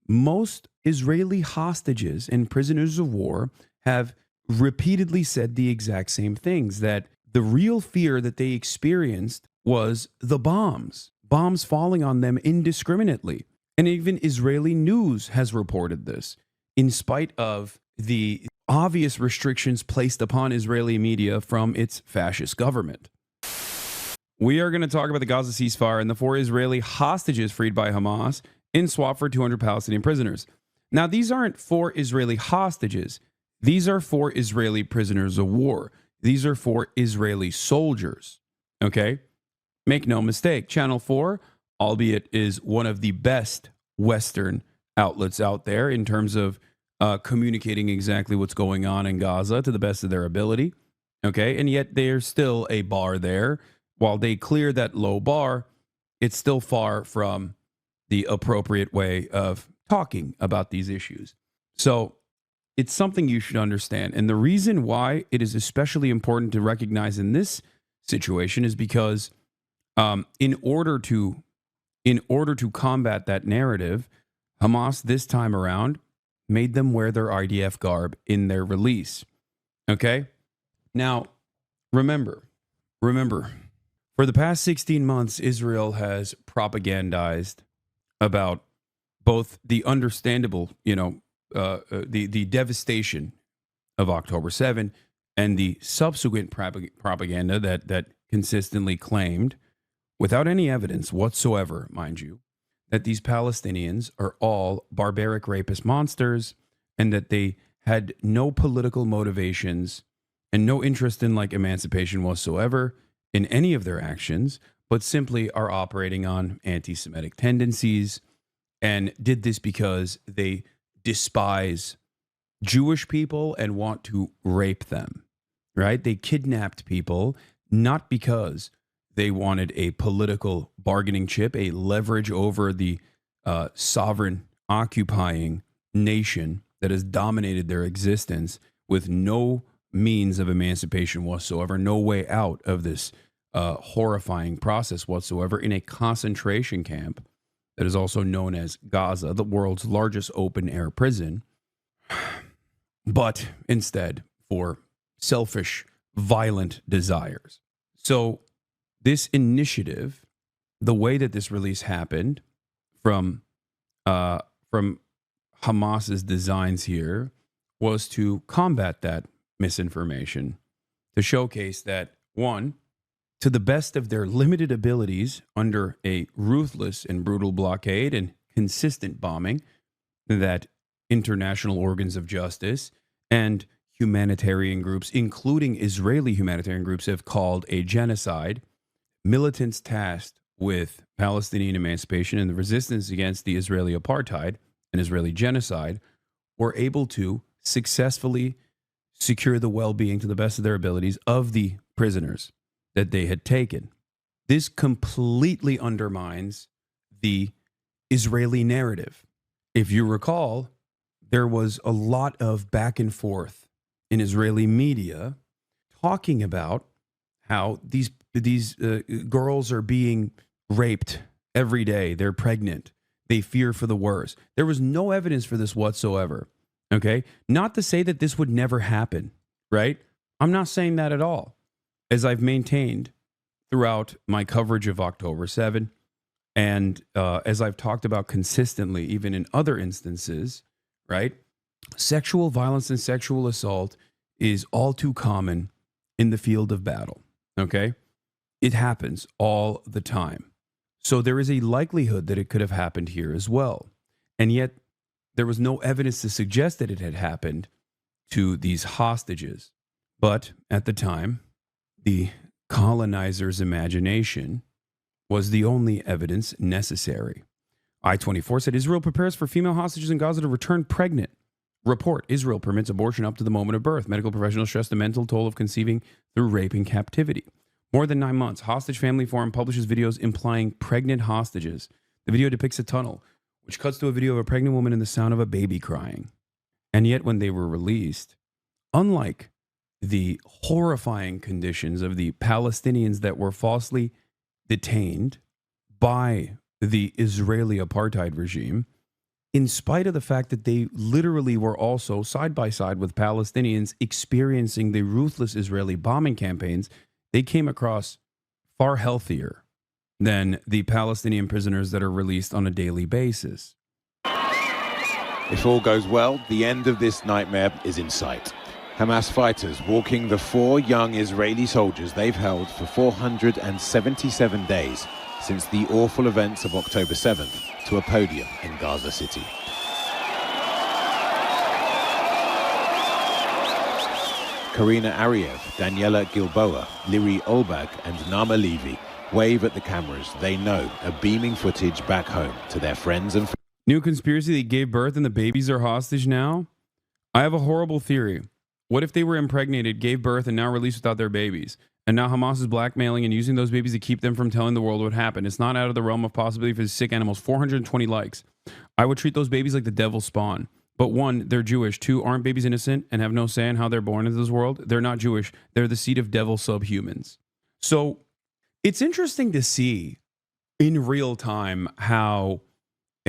Most Israeli hostages and prisoners of war have repeatedly said the exact same things, that the real fear that they experienced was the bombs falling on them indiscriminately. And even Israeli news has reported this, in spite of the obvious restrictions placed upon Israeli media from its fascist government. We are going to talk about the Gaza ceasefire and the 4 Israeli hostages freed by Hamas in swap for 200 Palestinian prisoners. Now, these aren't 4 Israeli hostages. These are 4 Israeli prisoners of war. These are 4 Israeli soldiers. Okay? Make no mistake, Channel 4, albeit is one of the best Western outlets out there in terms of communicating exactly what's going on in Gaza to the best of their ability. Okay? And yet there's still a bar there. While they clear that low bar, it's still far from the appropriate way of talking about these issues. So it's something you should understand. And the reason why it is especially important to recognize in this situation is because in order to combat that narrative, Hamas this time around made them wear their IDF garb in their release. Okay? Now, remember, for the past 16 months, Israel has propagandized about both the understandable, the devastation of October 7 and the subsequent propaganda that consistently claimed, without any evidence whatsoever, mind you, that these Palestinians are all barbaric rapist monsters and that they had no political motivations and no interest in emancipation whatsoever in any of their actions, but simply are operating on anti-Semitic tendencies and did this because they despise Jewish people and want to rape them, right? They kidnapped people not because they wanted a political bargaining chip, a leverage over the sovereign occupying nation that has dominated their existence with no means of emancipation whatsoever, no way out of this horrifying process whatsoever, in a concentration camp that is also known as Gaza, the world's largest open-air prison, but instead for selfish, violent desires. So this initiative, the way that this release happened from Hamas's designs here, was to combat that misinformation, to showcase that, one, to the best of their limited abilities under a ruthless and brutal blockade and consistent bombing, that international organs of justice and humanitarian groups, including Israeli humanitarian groups, have called a genocide, militants tasked with Palestinian emancipation and the resistance against the Israeli apartheid and Israeli genocide, were able to successfully secure the well-being to the best of their abilities of the prisoners that they had taken. This completely undermines the Israeli narrative. If you recall, there was a lot of back and forth in Israeli media talking about how these girls are being raped every day. They're pregnant. They fear for the worst. There was no evidence for this whatsoever. Okay? Not to say that this would never happen, right? I'm not saying that at all. As I've maintained throughout my coverage of October 7, and as I've talked about consistently, even in other instances, right? Sexual violence and sexual assault is all too common in the field of battle, okay? It happens all the time. So there is a likelihood that it could have happened here as well. And yet there was no evidence to suggest that it had happened to these hostages. But at the time, the colonizer's imagination was the only evidence necessary. I-24 said Israel prepares for female hostages in Gaza to return pregnant. Report, Israel permits abortion up to the moment of birth. Medical professionals stress the mental toll of conceiving through rape in captivity. More than 9 months, Hostage Family Forum publishes videos implying pregnant hostages. The video depicts a tunnel, which cuts to a video of a pregnant woman and the sound of a baby crying. And yet when they were released, unlike the horrifying conditions of the Palestinians that were falsely detained by the Israeli apartheid regime, in spite of the fact that they literally were also side by side with Palestinians experiencing the ruthless Israeli bombing campaigns, they came across far healthier than the Palestinian prisoners that are released on a daily basis. If all goes well, the end of this nightmare is in sight. Hamas fighters walking the 4 young Israeli soldiers they've held for 477 days since the awful events of October 7th to a podium in Gaza City. Karina Ariev, Daniela Gilboa, Liri Olbag and Nama Levy wave at the cameras they know are beaming footage back home to their friends and family. New conspiracy, they gave birth and the babies are hostage now? I have a horrible theory. What if they were impregnated, gave birth, and now released without their babies? And now Hamas is blackmailing and using those babies to keep them from telling the world what happened. It's not out of the realm of possibility for the sick animals. 420 likes. I would treat those babies like the devil's spawn. But 1, they're Jewish. 2, aren't babies innocent and have no say in how they're born into this world? They're not Jewish. They're the seed of devil subhumans. So it's interesting to see in real time how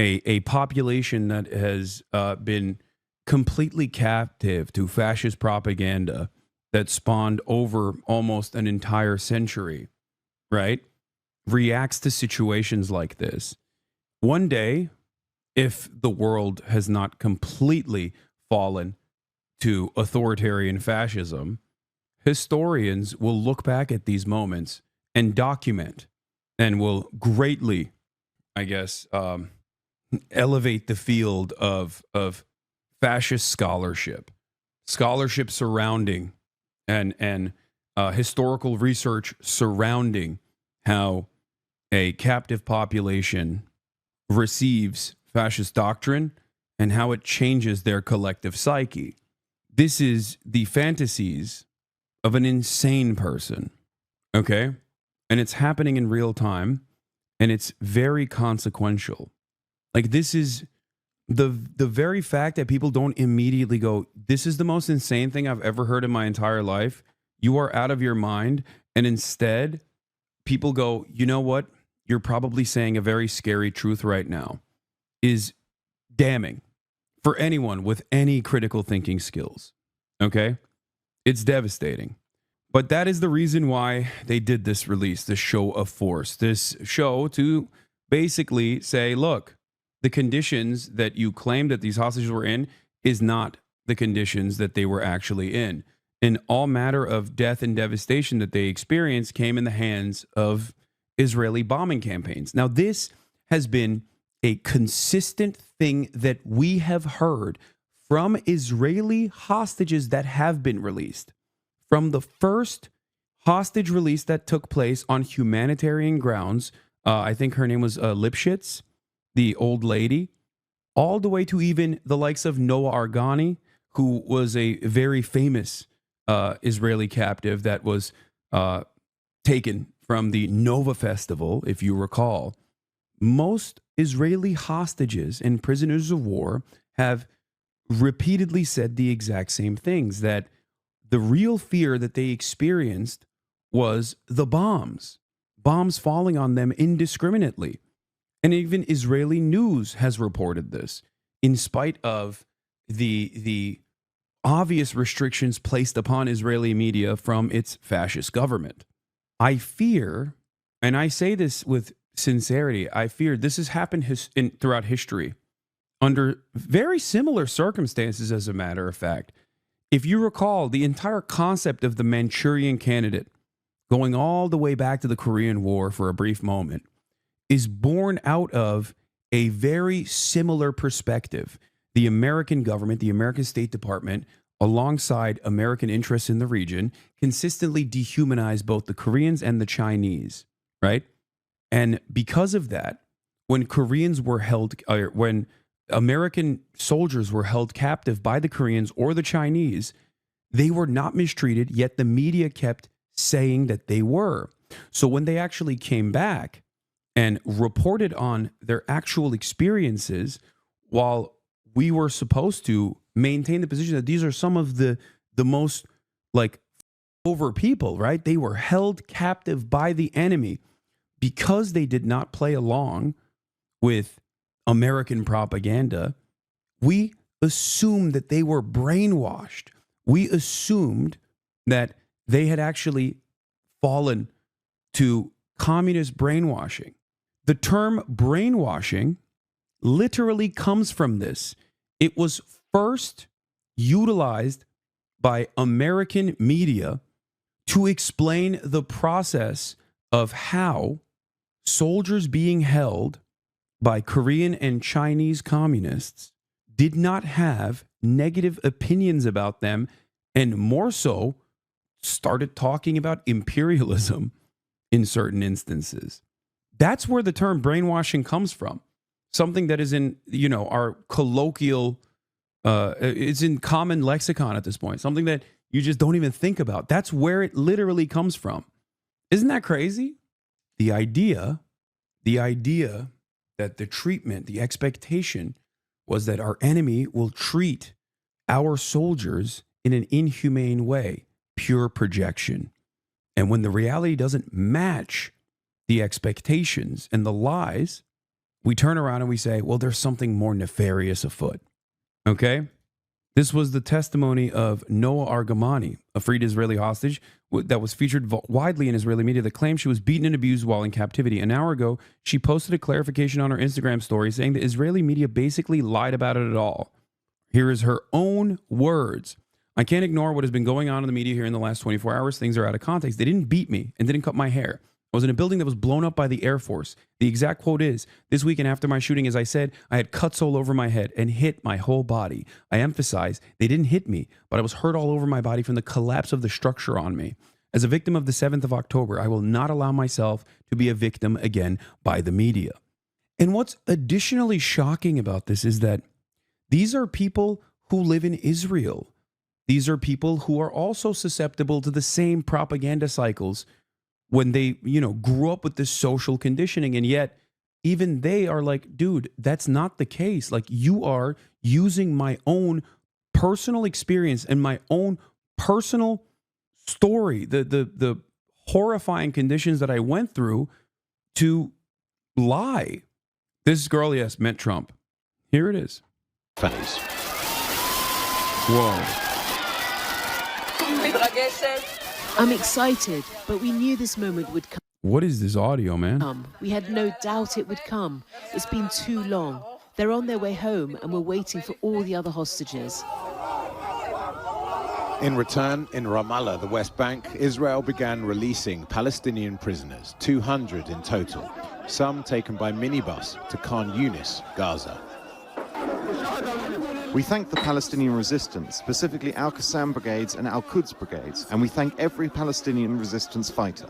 a population that has been completely captive to fascist propaganda that spawned over almost an entire century, right, reacts to situations like this. One day, if the world has not completely fallen to authoritarian fascism, historians will look back at these moments and document and will greatly, I guess, elevate the field of fascist scholarship surrounding and historical research surrounding how a captive population receives fascist doctrine and how it changes their collective psyche. This is the fantasies of an insane person, okay? And it's happening in real time, and it's very consequential. Like, this is the very fact that people don't immediately go, this is the most insane thing I've ever heard in my entire life. You are out of your mind. And instead, people go, you know what? You're probably saying a very scary truth right now, is damning for anyone with any critical thinking skills. Okay? It's devastating. But that is the reason why they did this release, this show of force, this show to basically say, look, the conditions that you claim that these hostages were in is not the conditions that they were actually in. And all matter of death and devastation that they experienced came in the hands of Israeli bombing campaigns. Now, this has been a consistent thing that we have heard from Israeli hostages that have been released. From the first hostage release that took place on humanitarian grounds, I think her name was Lipschitz, the old lady, all the way to even the likes of Noah Argani, who was a very famous Israeli captive that was taken from the Nova Festival, if you recall. Most Israeli hostages and prisoners of war have repeatedly said the exact same things, that the real fear that they experienced was the bombs falling on them indiscriminately. And even Israeli news has reported this, in spite of the obvious restrictions placed upon Israeli media from its fascist government. I fear, and I say this with sincerity, I fear this has happened throughout history under very similar circumstances, as a matter of fact. If you recall, the entire concept of the Manchurian Candidate, going all the way back to the Korean War for a brief moment, is born out of a very similar perspective. The American government, the American State Department, alongside American interests in the region, consistently dehumanized both the Koreans and the Chinese, right? And because of that, when when American soldiers were held captive by the Koreans or the Chinese, they were not mistreated, yet the media kept saying that they were. So when they actually came back and reported on their actual experiences, while we were supposed to maintain the position that these are some of the most over people, right? They were held captive by the enemy because they did not play along with American propaganda, we assumed that they were brainwashed. We assumed that they had actually fallen to communist brainwashing. The term brainwashing literally comes from this. It was first utilized by American media to explain the process of how soldiers being held by Korean and Chinese communists did not have negative opinions about them, and more so started talking about imperialism in certain instances. That's where the term brainwashing comes from. Something that is in, our colloquial, it's in common lexicon at this point. Something that you just don't even think about. That's where it literally comes from. Isn't that crazy? The idea that the treatment, the expectation was that our enemy will treat our soldiers in an inhumane way, pure projection. And when the reality doesn't match the expectations and the lies, we turn around and we say, well, there's something more nefarious afoot. Okay? This was the testimony of Noah Argamani, a freed Israeli hostage that was featured widely in Israeli media that claimed she was beaten and abused while in captivity. An hour ago, she posted a clarification on her Instagram story saying the Israeli media basically lied about it at all. Here is her own words. I can't ignore what has been going on in the media here in the last 24 hours. Things are out of context. They didn't beat me and didn't cut my hair. I was in a building that was blown up by the Air Force. The exact quote is, this weekend after my shooting, as I said, I had cuts all over my head and hit my whole body. I emphasize, they didn't hit me, but I was hurt all over my body from the collapse of the structure on me. As a victim of the 7th of October, I will not allow myself to be a victim again by the media. And what's additionally shocking about this is that these are people who live in Israel. These are people who are also susceptible to the same propaganda cycles when they, grew up with this social conditioning. And yet, even they are like, dude, that's not the case. Like, you are using my own personal experience and my own personal story, the horrifying conditions that I went through to lie. This girl, yes, met Trump. Here it is. Face. Whoa. I'm excited, but we knew this moment would come. What is this audio, man? We had no doubt it would come. It's been too long. They're on their way home, and we're waiting for all the other hostages. In return, in Ramallah, the West Bank, Israel began releasing Palestinian prisoners, 200 in total, some taken by minibus to Khan Yunis, Gaza. We thank the Palestinian resistance, specifically Al-Qassam brigades and Al-Quds brigades, and we thank every Palestinian resistance fighter.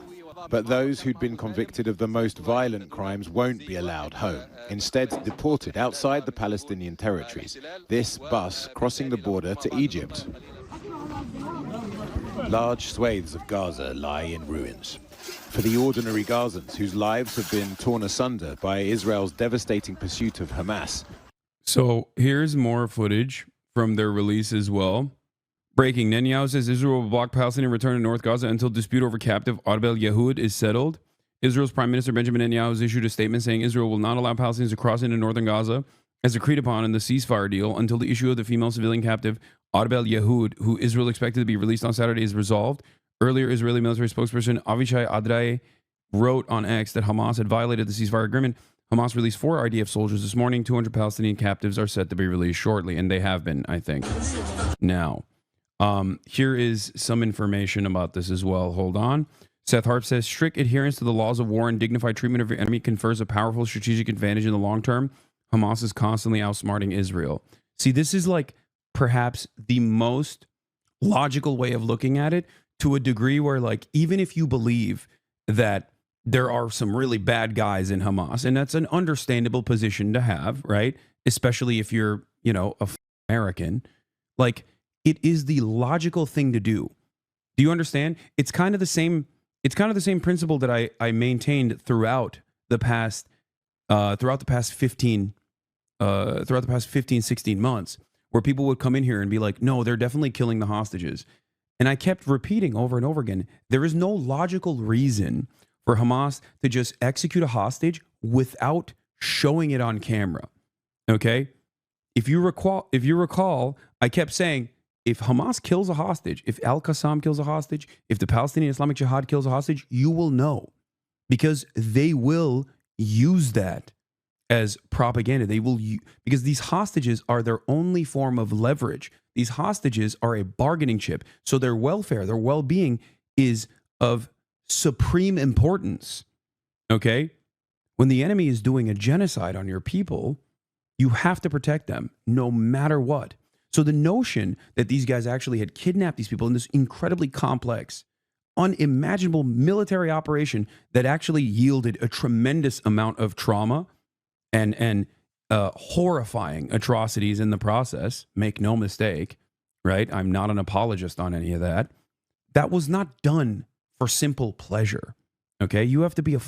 But those who'd been convicted of the most violent crimes won't be allowed home, instead deported outside the Palestinian territories, this bus crossing the border to Egypt. Large swathes of Gaza lie in ruins. For the ordinary Gazans whose lives have been torn asunder by Israel's devastating pursuit of Hamas. So here's more footage from their release as well. Breaking: Netanyahu says Israel will block Palestinian return to North Gaza until dispute over captive Arbel Yehud is settled. Israel's Prime Minister Benjamin Netanyahu has issued a statement saying Israel will not allow Palestinians to cross into northern Gaza as agreed upon in the ceasefire deal until the issue of the female civilian captive Arbel Yehud, who Israel expected to be released on Saturday, is resolved. Earlier, Israeli military spokesperson Avishai Adrae wrote on X that Hamas had violated the ceasefire agreement. Hamas released 4 IDF soldiers this morning. 200 Palestinian captives are set to be released shortly, and they have been, I think. Now, here is some information about this as well. Hold on. Seth Harp says, strict adherence to the laws of war and dignified treatment of your enemy confers a powerful strategic advantage in the long term. Hamas is constantly outsmarting Israel. See, this is like perhaps the most logical way of looking at it, to a degree where, like, even if you believe that there are some really bad guys in Hamas, and that's an understandable position to have, right? Especially if you're, American. Like, it is the logical thing to do. Do you understand? It's kind of the same principle that I maintained throughout the past 15 16 months, where people would come in here and be like, no, they're definitely killing the hostages. And I kept repeating over and over again, there is no logical reason for Hamas to just execute a hostage without showing it on camera. Okay? If you recall, I kept saying, if Hamas kills a hostage, if Al-Qassam kills a hostage, if the Palestinian Islamic Jihad kills a hostage, you will know, because they will use that as propaganda. They will, because these hostages are their only form of leverage. These hostages are a bargaining chip. So their welfare, their well-being is of supreme importance. Okay? When the enemy is doing a genocide on your people, you have to protect them no matter what. So the notion that these guys actually had kidnapped these people in this incredibly complex, unimaginable military operation that actually yielded a tremendous amount of trauma and horrifying atrocities in the process, make no mistake, right? I'm not an apologist on any of that. That was not done for simple pleasure, okay? You have to be a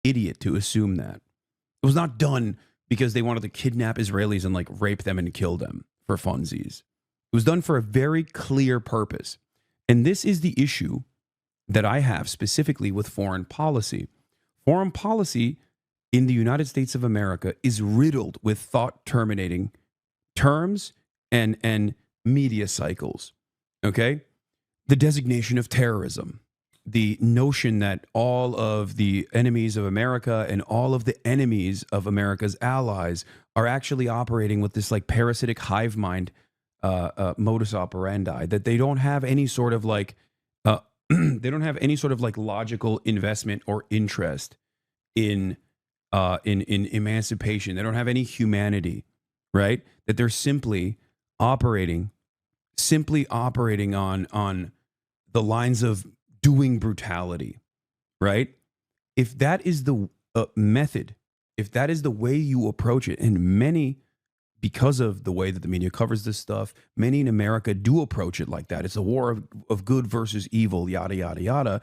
idiot to assume that. It was not done because they wanted to kidnap Israelis and like rape them and kill them for funsies. It was done for a very clear purpose. And this is the issue that I have specifically with foreign policy. Foreign policy in the United States of America is riddled with thought-terminating terms and media cycles, okay? The designation of terrorism, the notion that all of the enemies of America and all of the enemies of America's allies are actually operating with this like parasitic hive mind modus operandi, that they don't have any sort of like they don't have any sort of like logical investment or interest in emancipation. They don't have any humanity, right? That they're simply operating on the lines of doing brutality, right? If that is the method, if that is the way you approach it, and many, because of the way that the media covers this stuff, many in America do approach it like that. It's a war of good versus evil, yada, yada, yada.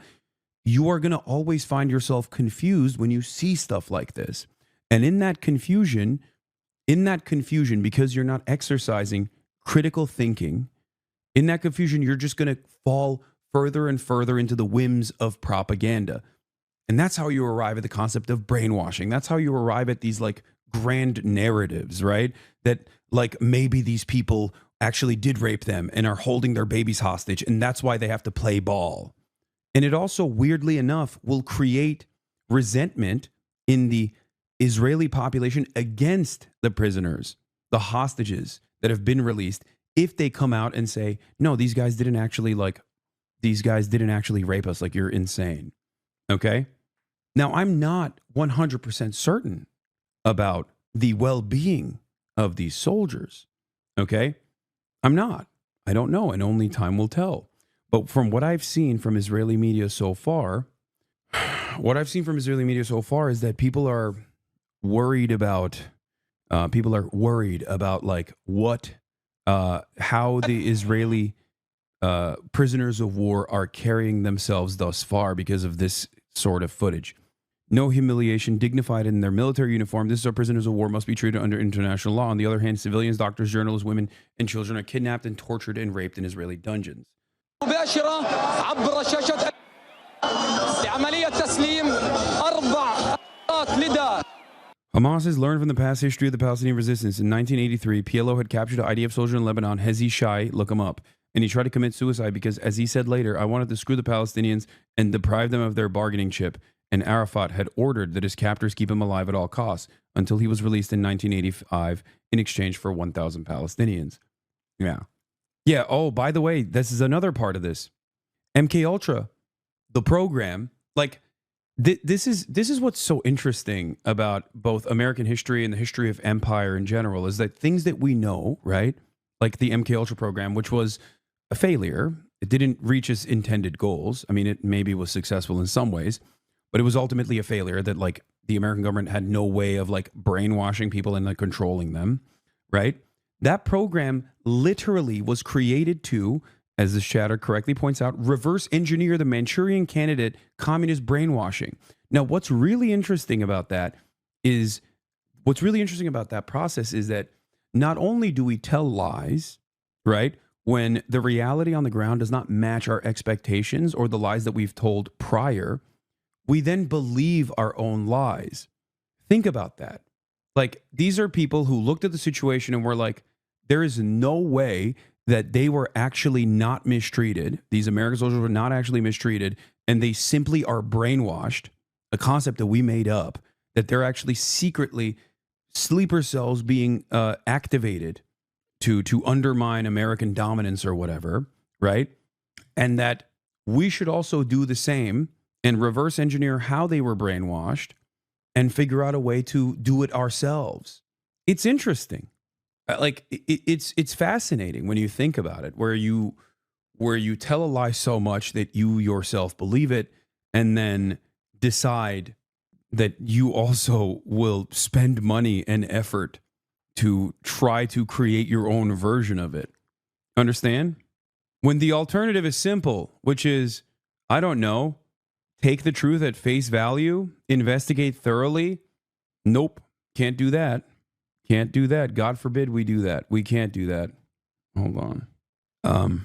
You are going to always find yourself confused when you see stuff like this. And in that confusion, because you're not exercising critical thinking, in that confusion, you're just going to fall further and further into the whims of propaganda. And that's how you arrive at the concept of brainwashing. That's how you arrive at these like grand narratives, right? That like maybe these people actually did rape them and are holding their babies hostage, and that's why they have to play ball. And it also, weirdly enough, will create resentment in the Israeli population against the prisoners, the hostages that have been released, if they come out and say, no, these guys didn't actually rape us. Like, you're insane. Okay? Now, I'm not 100% certain about the well-being of these soldiers. Okay? I'm not. I don't know, and only time will tell. But from what I've seen from Israeli media so far, is that people are worried about like how the Israeli prisoners of war are carrying themselves thus far because of this sort of footage. No humiliation, dignified in their military uniform. This is how prisoners of war must be treated under international law. On the other hand, civilians, doctors, journalists, women, and children are kidnapped and tortured and raped in Israeli dungeons. Hamas has learned from the past history of the Palestinian resistance. In 1983, PLO had captured an IDF soldier in Lebanon, Hezi Shai, look him up, and he tried to commit suicide because, as he said later, I wanted to screw the Palestinians and deprive them of their bargaining chip, and Arafat had ordered that his captors keep him alive at all costs until he was released in 1985 in exchange for 1,000 Palestinians. Yeah, oh, by the way, this is another part of this. MK Ultra, the program, like, this is what's so interesting about both American history and the history of empire in general, is that things that we know, right, like the MK Ultra program, which was a failure. It didn't reach its intended goals. I mean, it maybe was successful in some ways, but it was ultimately a failure that like the American government had no way of like brainwashing people and like controlling them, right? That program literally was created to, as the chatter correctly points out, reverse engineer the Manchurian candidate communist brainwashing. Now, what's really interesting about that process is that not only do we tell lies, right, when the reality on the ground does not match our expectations or the lies that we've told prior, we then believe our own lies. Think about that. Like, these are people who looked at the situation and were like, there is no way that they were actually not mistreated. These American soldiers were not actually mistreated, and they simply are brainwashed, a concept that we made up, that they're actually secretly sleeper cells being activated to undermine American dominance or whatever, right? And that we should also do the same and reverse engineer how they were brainwashed and figure out a way to do it ourselves. It's interesting. Like it's fascinating when you think about it, where you tell a lie so much that you yourself believe it, and then decide that you also will spend money and effort to try to create your own version of it. Understand? When the alternative is simple, which is, I don't know, take the truth at face value, investigate thoroughly. Nope, can't do that. Can't do that. God forbid we do that. We can't do that. Hold on.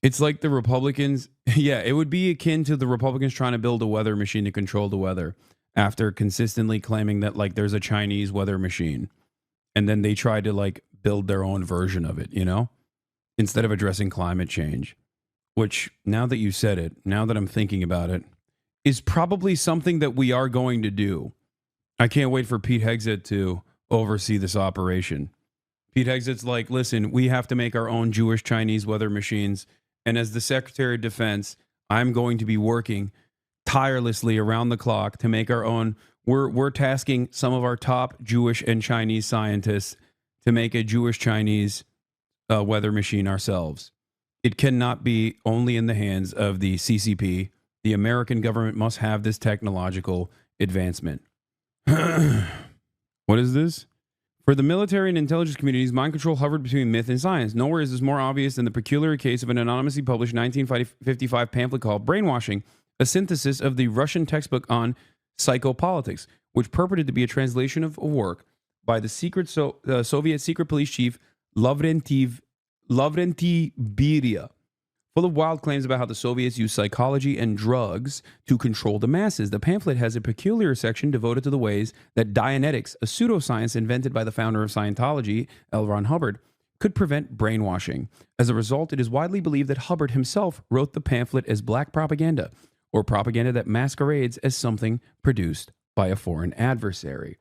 It's like the Republicans. Yeah, it would be akin to the Republicans trying to build a weather machine to control the weather after consistently claiming that like there's a Chinese weather machine. And then they try to like build their own version of it, you know, instead of addressing climate change, which now that you said it, now that I'm thinking about it, is probably something that we are going to do. I can't wait for Pete Hegseth to oversee this operation. Pete Hegseth's like, listen, we have to make our own Jewish Chinese weather machines. And as the Secretary of Defense, I'm going to be working tirelessly around the clock to make our own. We're tasking some of our top Jewish and Chinese scientists to make a Jewish Chinese weather machine ourselves. It cannot be only in the hands of the CCP. The American government must have this technological advancement. What is this? For the military and intelligence communities, mind control hovered between myth and science. Nowhere is this more obvious than the peculiar case of an anonymously published 1955 pamphlet called Brainwashing, a synthesis of the Russian textbook on psychopolitics, which purported to be a translation of a work by the Soviet secret police chief Lavrentiy Beria, full of wild claims about how the Soviets used psychology and drugs to control the masses. The pamphlet has a peculiar section devoted to the ways that Dianetics, a pseudoscience invented by the founder of Scientology, L. Ron Hubbard, could prevent brainwashing. As a result, it is widely believed that Hubbard himself wrote the pamphlet as black propaganda, or propaganda that masquerades as something produced by a foreign adversary.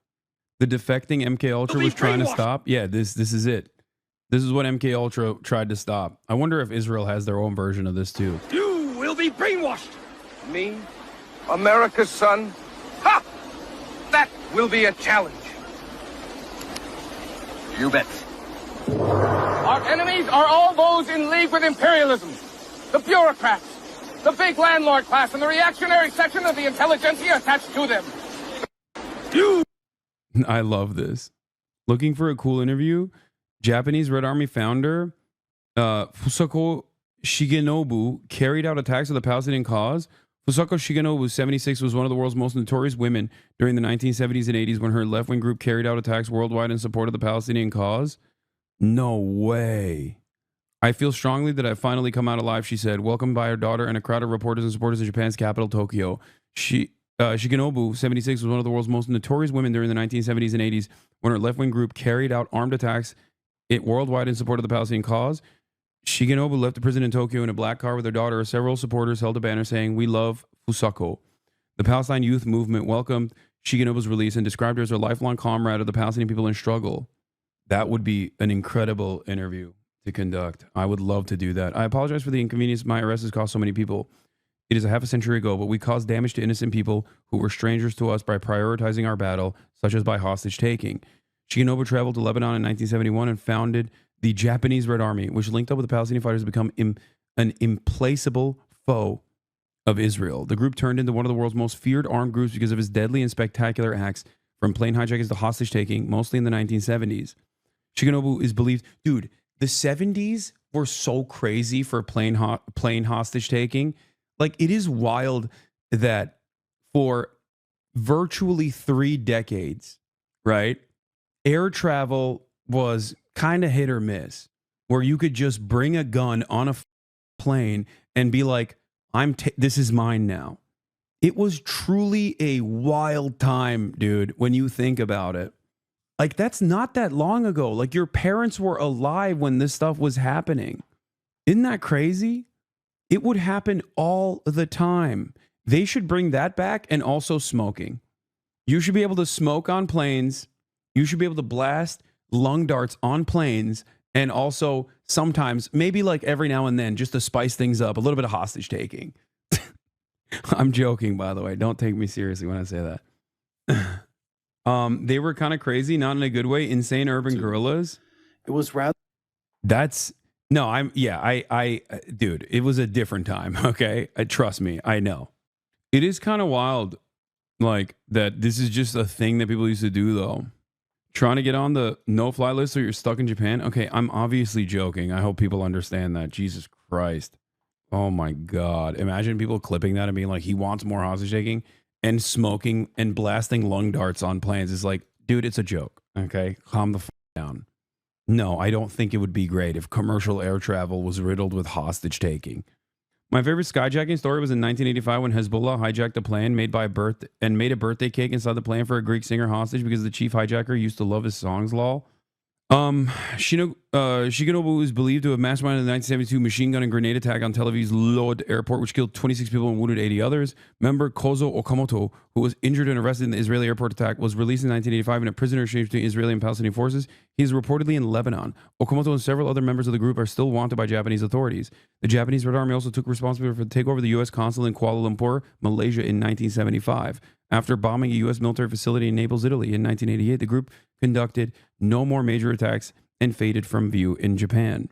The defecting MK Ultra was trying to stop. Yeah, this is it. This is what MK Ultra tried to stop. I wonder if Israel has their own version of this too. You will be brainwashed. Me, America's son. Ha! That will be a challenge. You bet. Our enemies are all those in league with imperialism. The bureaucrats, the big landlord class, and the reactionary section of the intelligentsia attached to them. You. I love this. Looking for a cool interview? Japanese Red Army founder Fusako Shigenobu carried out attacks on the Palestinian cause. Fusako Shigenobu, 76, was one of the world's most notorious women during the 1970s and 80s when her left-wing group carried out attacks worldwide in support of the Palestinian cause. No way. I feel strongly that I've finally come out alive, she said, welcomed by her daughter and a crowd of reporters and supporters in Japan's capital, Tokyo. Shigenobu, 76, was one of the world's most notorious women during the 1970s and 80s when her left-wing group carried out armed attacks worldwide in support of the Palestinian cause. Shigenobu left the prison in Tokyo in a black car with her daughter. Several supporters held a banner saying, "We love Fusako." The Palestine Youth Movement welcomed Shigenobu's release and described her as a lifelong comrade of the Palestinian people in struggle. That would be an incredible interview to conduct. I would love to do that. I apologize for the inconvenience my arrest has caused so many people. It is a half a century ago, but we caused damage to innocent people who were strangers to us by prioritizing our battle, such as by hostage taking. Shigenobu traveled to Lebanon in 1971 and founded the Japanese Red Army, which linked up with the Palestinian fighters to become an implacable foe of Israel. The group turned into one of the world's most feared armed groups because of its deadly and spectacular acts, from plane hijackings to hostage taking, mostly in the 1970s. Shigenobu is believed, dude, the 70s were so crazy for plane hostage taking. Like, it is wild that for virtually 3 decades, right, air travel was kind of hit or miss, where you could just bring a gun on a plane and be like, this is mine now. It was truly a wild time, dude, when you think about it. Like, that's not that long ago. Like, your parents were alive when this stuff was happening. Isn't that crazy? It would happen all the time. They should bring that back, and also smoking. You should be able to smoke on planes. You should be able to blast lung darts on planes, and also sometimes, maybe like every now and then, just to spice things up, a little bit of hostage taking. I'm joking, by the way. Don't take me seriously when I say that. They were kind of crazy, not in a good way. Insane urban guerrillas. It was rather. That's no. Dude, it was a different time. Okay, trust me, I know. It is kind of wild, like that. This is just a thing that people used to do, though. Trying to get on the no-fly list, so you're stuck in Japan. Okay, I'm obviously joking. I hope people understand that. Jesus Christ. Oh my God. Imagine people clipping that and being like, he wants more hostage taking, and smoking and blasting lung darts on planes. Is like, dude, it's a joke. Okay, calm the down. No, I don't think it would be great if commercial air travel was riddled with hostage taking. My favorite skyjacking story was in 1985 when Hezbollah hijacked a plane made a birthday cake inside the plane for a Greek singer hostage because the chief hijacker used to love his songs, lol. Shigenobu is believed to have masterminded the 1972 machine gun and grenade attack on Tel Aviv's Lod airport, which killed 26 people and wounded 80 others. Member Kozo Okamoto, who was injured and arrested in the Israeli airport attack, was released in 1985 in a prisoner exchange between Israeli and Palestinian forces. He is reportedly in Lebanon. Okamoto and several other members of the group are still wanted by Japanese authorities. The Japanese Red Army also took responsibility for the takeover of the U.S. consulate in Kuala Lumpur, Malaysia in 1975. After bombing a U.S. military facility in Naples, Italy in 1988, the group conducted no more major attacks and faded from view in Japan.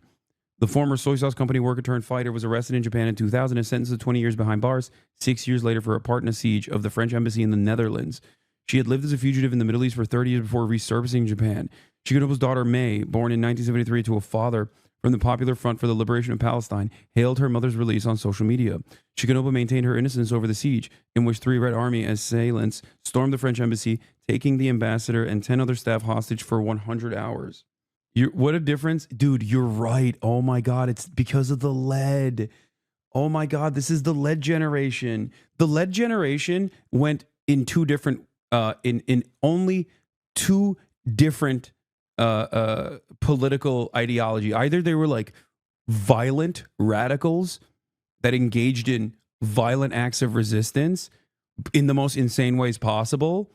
The former soy sauce company worker turned fighter was arrested in Japan in 2000 and sentenced to 20 years behind bars, 6 years later for a part in a siege of the French embassy in the Netherlands. She had lived as a fugitive in the Middle East for 30 years before resurfacing in Japan. Shigenobu's daughter, May, born in 1973 to a father from the Popular Front for the Liberation of Palestine, hailed her mother's release on social media. Shigenobu maintained her innocence over the siege, in which 3 Red Army assailants stormed the French embassy, taking the ambassador and 10 other staff hostage for 100 hours. What a difference. Dude, you're right. Oh my God, it's because of the lead. Oh my God, this is the lead generation. The lead generation went in 2 different, in only 2 different political ideology. Either they were like violent radicals that engaged in violent acts of resistance in the most insane ways possible,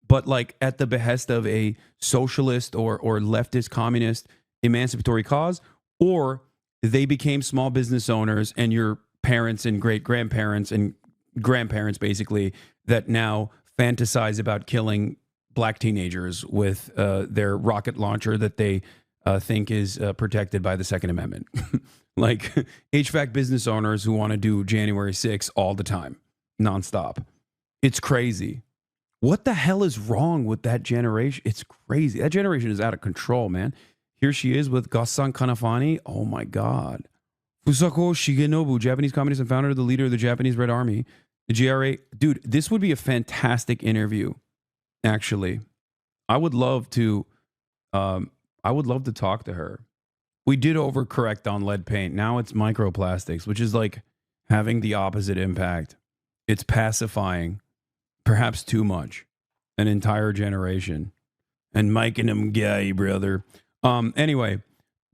but like at the behest of a socialist or leftist communist emancipatory cause, or they became small business owners and your parents and great grandparents and grandparents basically that now fantasize about killing black teenagers with their rocket launcher that they think is protected by the Second Amendment. Like HVAC business owners who want to do January 6th all the time, nonstop. It's crazy. What the hell is wrong with that generation? It's crazy. That generation is out of control, man. Here she is with Ghassan Kanafani. Oh my God. Fusako Shigenobu, Japanese communist and founder of the leader of the Japanese Red Army. The GRA. Dude, this would be a fantastic interview. Actually, I would love to talk to her. We did overcorrect on lead paint. Now it's microplastics, which is like having the opposite impact. It's pacifying, perhaps too much, an entire generation, and making them gay, brother. Anyway,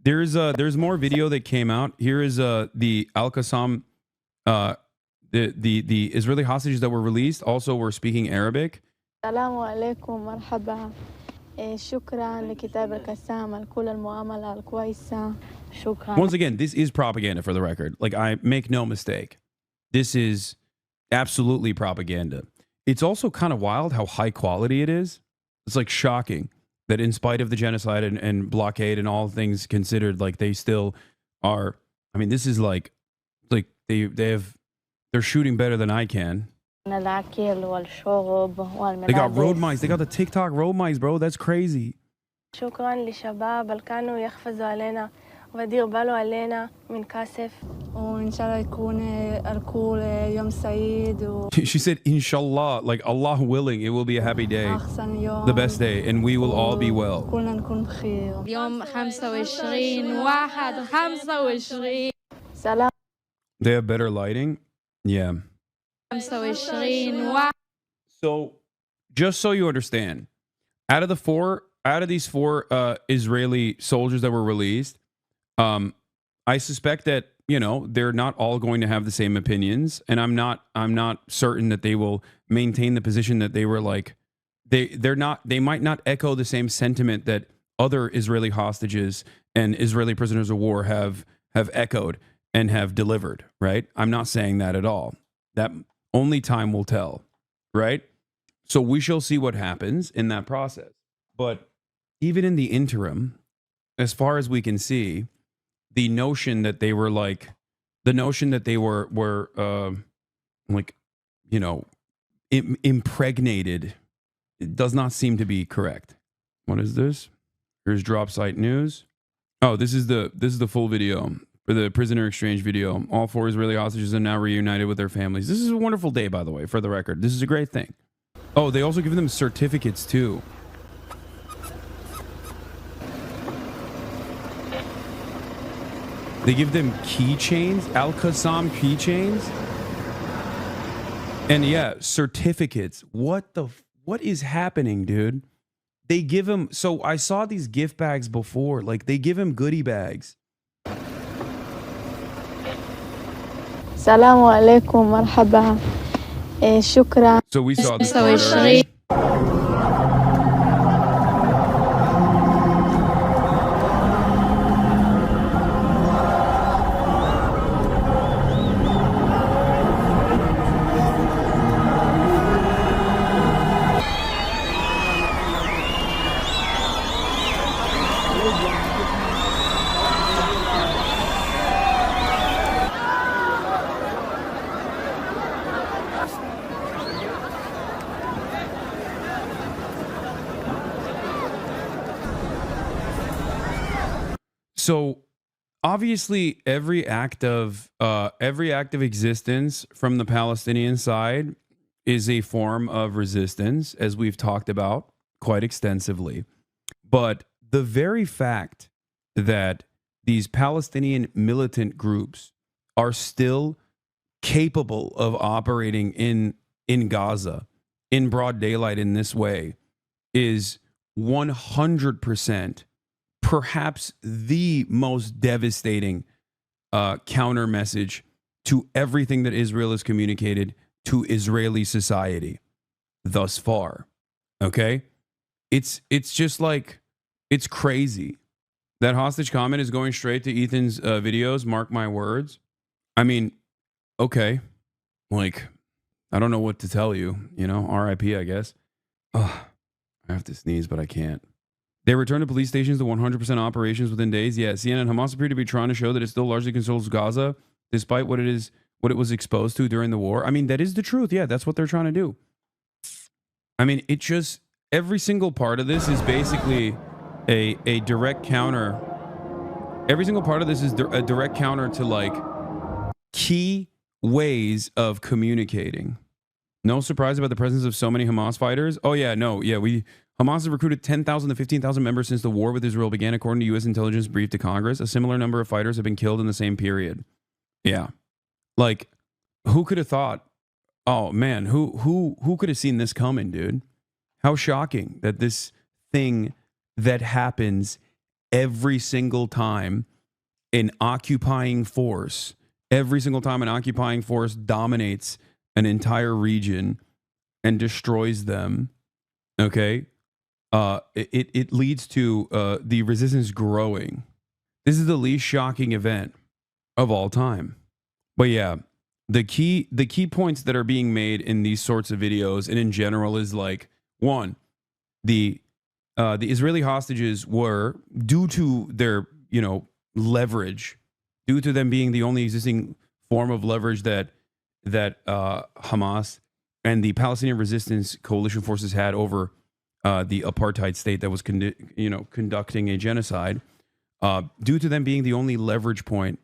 there's more video that came out. Here is the Al-Qassam, the Israeli hostages that were released. Also, were speaking Arabic. السلام عليكم مرحبا شكرا لكتاب القسام على كل المعاملة الكويسة شكرا. Once again, this is propaganda for the record. Like, I make no mistake. This is absolutely propaganda. It's also kind of wild how high quality it is. It's like shocking that in spite of the genocide and blockade and all things considered, like they still are. I mean, this is like they're shooting better than I can. They got road mics. They got the TikTok road mics, bro. That's crazy. شكرا لشباب اللي كانوا يحفظوا علينا ودير باله علينا من كاسف وإن شاء الله يكون الكل يوم سعيد. She said, Inshallah, like Allah willing, it will be a happy day, the best day, and we will all be well. كلنا نكون بخير. يوم 25/1/25. سلام. They have better lighting? Yeah. So, just so you understand, out of the 4 out of these 4 Israeli soldiers that were released, I suspect that, you know, they're not all going to have the same opinions, and I'm not certain that they will maintain the position that they were like they might not echo the same sentiment that other Israeli hostages and Israeli prisoners of war have echoed and have delivered, right? I'm not saying that at all. That only time will tell, right? So we shall see what happens in that process. But even in the interim, as far as we can see, the notion that they were like, like, you know, impregnated, it does not seem to be correct. What is this? Here's drop site news. Oh, this is the full video for the prisoner exchange video. All 4 Israeli hostages are now reunited with their families. This is a wonderful day, by the way, for the record. This is a great thing. Oh, they also give them certificates too. They give them keychains, Al-Qassam keychains. And yeah, certificates. What is happening, dude? They give him, so I saw these gift bags before, like they give him goodie bags. Assalamu alaikum, marhaba. Shukran. So we saw this part already. So obviously every act of existence from the Palestinian side is a form of resistance, as we've talked about quite extensively. But the very fact that these Palestinian militant groups are still capable of operating in Gaza in broad daylight in this way is 100% perhaps the most devastating counter message to everything that Israel has communicated to Israeli society thus far. Okay? It's just like, it's crazy. That hostage comment is going straight to Ethan's videos, mark my words. I mean, okay. Like, I don't know what to tell you, you know, RIP, I guess. Ugh, I have to sneeze, but I can't. They returned to police stations to 100% operations within days. Yeah, CNN, Hamas appeared to be trying to show that it still largely controls Gaza, despite what it was exposed to during the war. I mean, that is the truth. Yeah, that's what they're trying to do. I mean, it just, every single part of this is basically a direct counter. Every single part of this is a direct counter to like key ways of communicating. No surprise about the presence of so many Hamas fighters. Oh yeah, no, yeah, Hamas has recruited 10,000 to 15,000 members since the war with Israel began, according to U.S. intelligence brief to Congress. A similar number of fighters have been killed in the same period. Yeah, like who could have thought? Oh man, who could have seen this coming, dude? How shocking that this thing that happens every single time an occupying force, every single time an occupying force dominates an entire region and destroys them. Okay. It leads to the resistance growing. This is the least shocking event of all time. But yeah, the key points that are being made in these sorts of videos and in general is like, one, the Israeli hostages were, due to their, you know, leverage, due to them being the only existing form of leverage that Hamas and the Palestinian Resistance Coalition forces had over the apartheid state that was conducting a genocide, due to them being the only leverage point,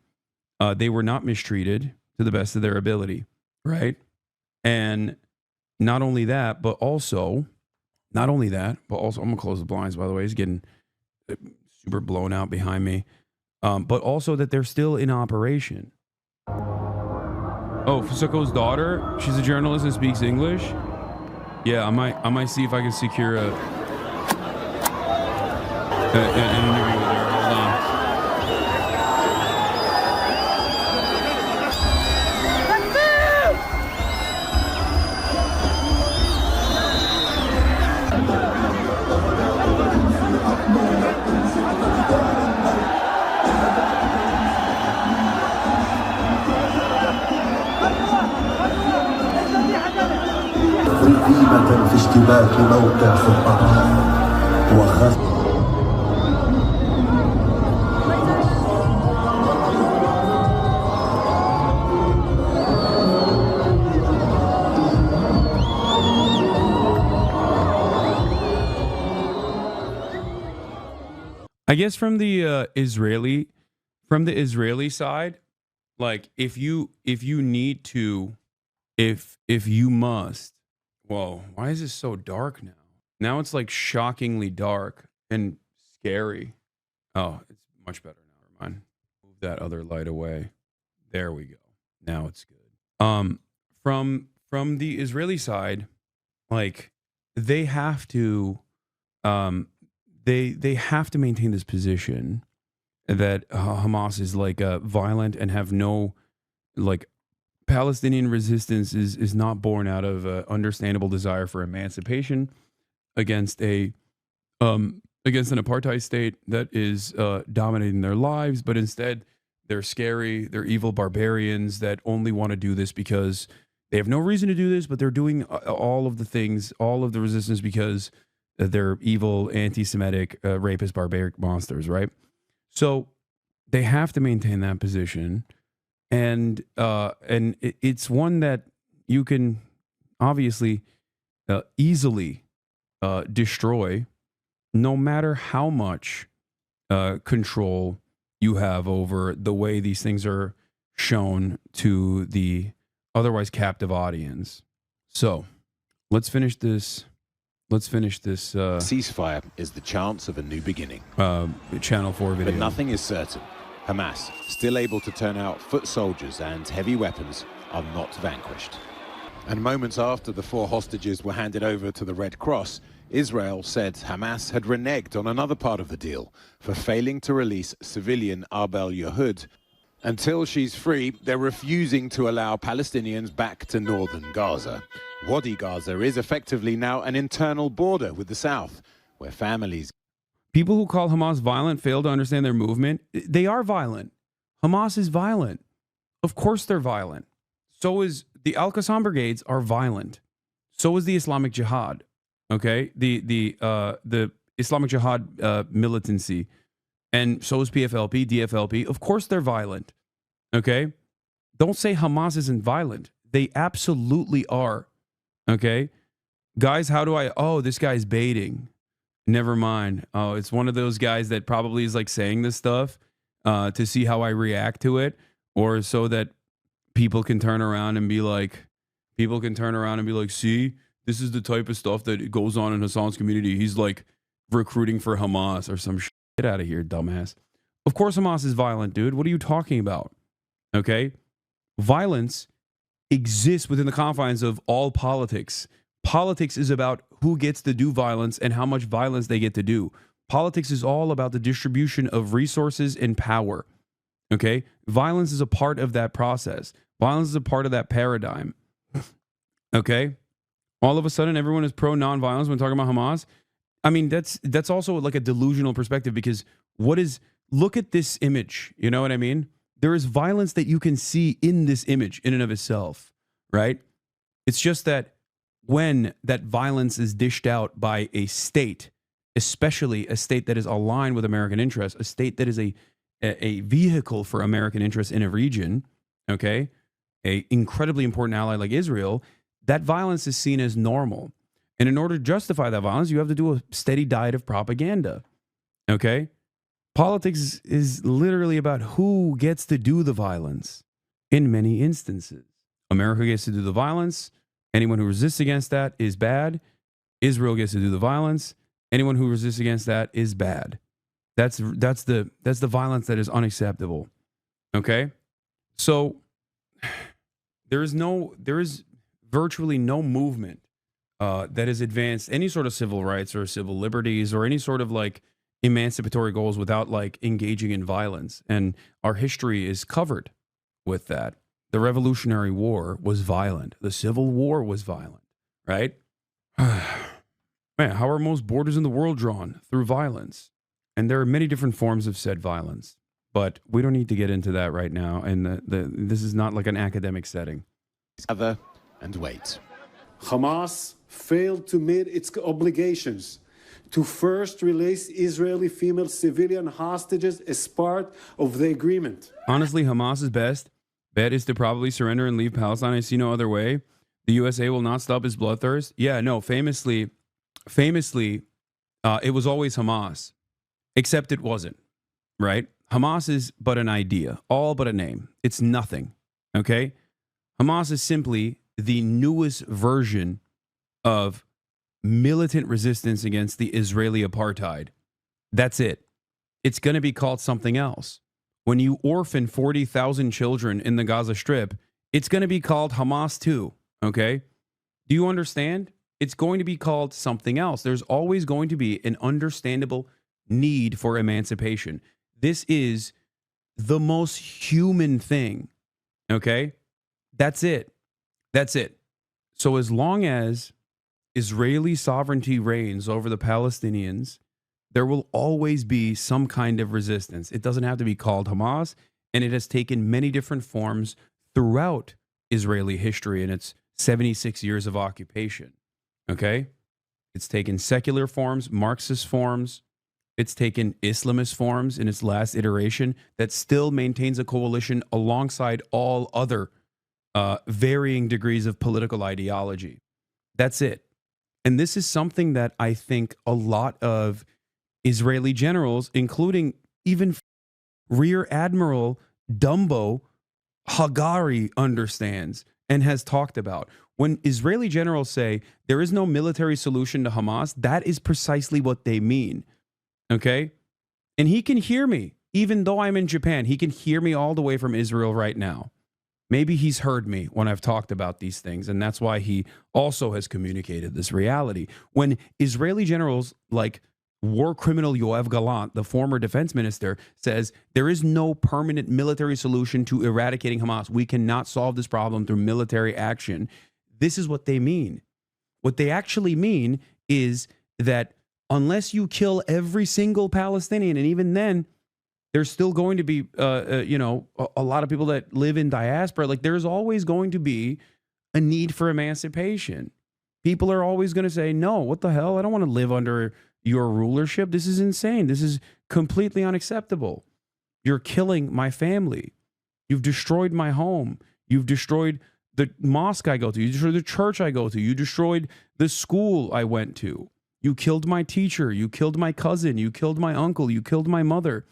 they were not mistreated to the best of their ability, right? And not only that, but also, I'm gonna close the blinds, by the way. It's getting super blown out behind me. But also that they're still in operation. Oh, Fusako's daughter, she's a journalist and speaks English. Yeah, I might see if I can secure a an interview with her. Hold on. رتيبة في اشتباك موقع في الطعام وخسر. I guess from the Israeli side, like if you need to, if you must. Whoa, why is this so dark now? Now it's like shockingly dark and scary. Oh, it's much better now. Never mind. Move that other light away. There we go. Now it's good. From the Israeli side, like they have to they have to maintain this position that Hamas is like violent and have no, like, Palestinian resistance is not born out of an understandable desire for emancipation against an apartheid state that is dominating their lives, but instead they're scary, they're evil barbarians that only want to do this because they have no reason to do this, but they're doing all of the things, all of the resistance because they're evil, anti-Semitic, rapist, barbaric monsters, right? So they have to maintain that position. And it's one that you can obviously easily destroy, no matter how much control you have over the way these things are shown to the otherwise captive audience. So let's finish this. Ceasefire is the chance of a new beginning. Channel 4 video. But nothing is certain. Hamas, still able to turn out foot soldiers and heavy weapons, are not vanquished. And moments after the 4 hostages were handed over to the Red Cross, Israel said Hamas had reneged on another part of the deal for failing to release civilian Arbel Yehud. Until she's free, they're refusing to allow Palestinians back to northern Gaza. Wadi Gaza is effectively now an internal border with the south, where families... People who call Hamas violent fail to understand their movement. They are violent. Hamas is violent. Of course they're violent. So is the Al-Qassam brigades are violent. So is the Islamic Jihad. Okay? The Islamic Jihad militancy. And so is PFLP, DFLP. Of course they're violent. Okay? Don't say Hamas isn't violent. They absolutely are. Okay? Guys, how do I... Oh, this guy's baiting. Never mind. Oh, it's one of those guys that probably is like saying this stuff to see how I react to it, or so that people can turn around and be like, see, this is the type of stuff that goes on in Hasan's community. He's like recruiting for Hamas or some shit. Get out of here, dumbass. Of course Hamas is violent, dude. What are you talking about? Okay? Violence exists within the confines of all politics. Politics is about who gets to do violence and how much violence they get to do. Politics is all about the distribution of resources and power. Okay? Violence is a part of that process. Violence is a part of that paradigm. Okay? All of a sudden, everyone is pro nonviolence when talking about Hamas. I mean, that's also like a delusional perspective, because look at this image. You know what I mean? There is violence that you can see in this image in and of itself, right? It's just that when that violence is dished out by a state, especially a state that is aligned with American interests, a state that is a vehicle for American interests in a region, okay, a incredibly important ally like Israel, that violence is seen as normal. And in order to justify that violence, you have to do a steady diet of propaganda, okay? Politics is literally about who gets to do the violence in many instances. America gets to do the violence. Anyone who resists against that is bad. Israel gets to do the violence. Anyone who resists against that is bad. That's the violence that is unacceptable. Okay? So there is virtually no movement that has advanced any sort of civil rights or civil liberties or any sort of like emancipatory goals without like engaging in violence. And our history is covered with that. The Revolutionary War was violent. The Civil War was violent, right? Man, how are most borders in the world drawn? Through violence. And there are many different forms of said violence. But we don't need to get into that right now. And this is not like an academic setting. Gather and wait. Hamas failed to meet its obligations to first release Israeli female civilian hostages as part of the agreement. Honestly, Hamas's best bet is to probably surrender and leave Palestine. I see no other way. The USA will not stop its bloodthirst. Yeah, no, famously, it was always Hamas, except it wasn't, right? Hamas is but an idea, all but a name. It's nothing, okay? Hamas is simply the newest version of militant resistance against the Israeli apartheid. That's it. It's going to be called something else. When you orphan 40,000 children in the Gaza Strip, it's going to be called Hamas too, okay? Do you understand? It's going to be called something else. There's always going to be an understandable need for emancipation. This is the most human thing, okay? That's it. That's it. So as long as Israeli sovereignty reigns over the Palestinians, there will always be some kind of resistance. It doesn't have to be called Hamas, and it has taken many different forms throughout Israeli history in its 76 years of occupation. Okay? It's taken secular forms, Marxist forms. It's taken Islamist forms in its last iteration that still maintains a coalition alongside all other varying degrees of political ideology. That's it. And this is something that I think a lot of Israeli generals, including even Rear Admiral Dumbo Hagari, understands and has talked about. When Israeli generals say there is no military solution to Hamas, that is precisely what they mean. Okay? And he can hear me, even though I'm in Japan. He can hear me all the way from Israel right now. Maybe he's heard me when I've talked about these things, and that's why he also has communicated this reality. When Israeli generals like war criminal Yoav Gallant, the former defense minister, says there is no permanent military solution to eradicating Hamas. We cannot solve this problem through military action. This is what they mean. What they actually mean is that unless you kill every single Palestinian, and even then, there's still going to be, a lot of people that live in diaspora. Like, there's always going to be a need for emancipation. People are always going to say, no, what the hell? I don't want to live under your rulership. This is insane. This is completely unacceptable. You're killing my family. You've destroyed my home. You've destroyed the mosque I go to. You destroyed the church I go to. You destroyed the school I went to. You killed my teacher. You killed my cousin. You killed my uncle. You killed my mother.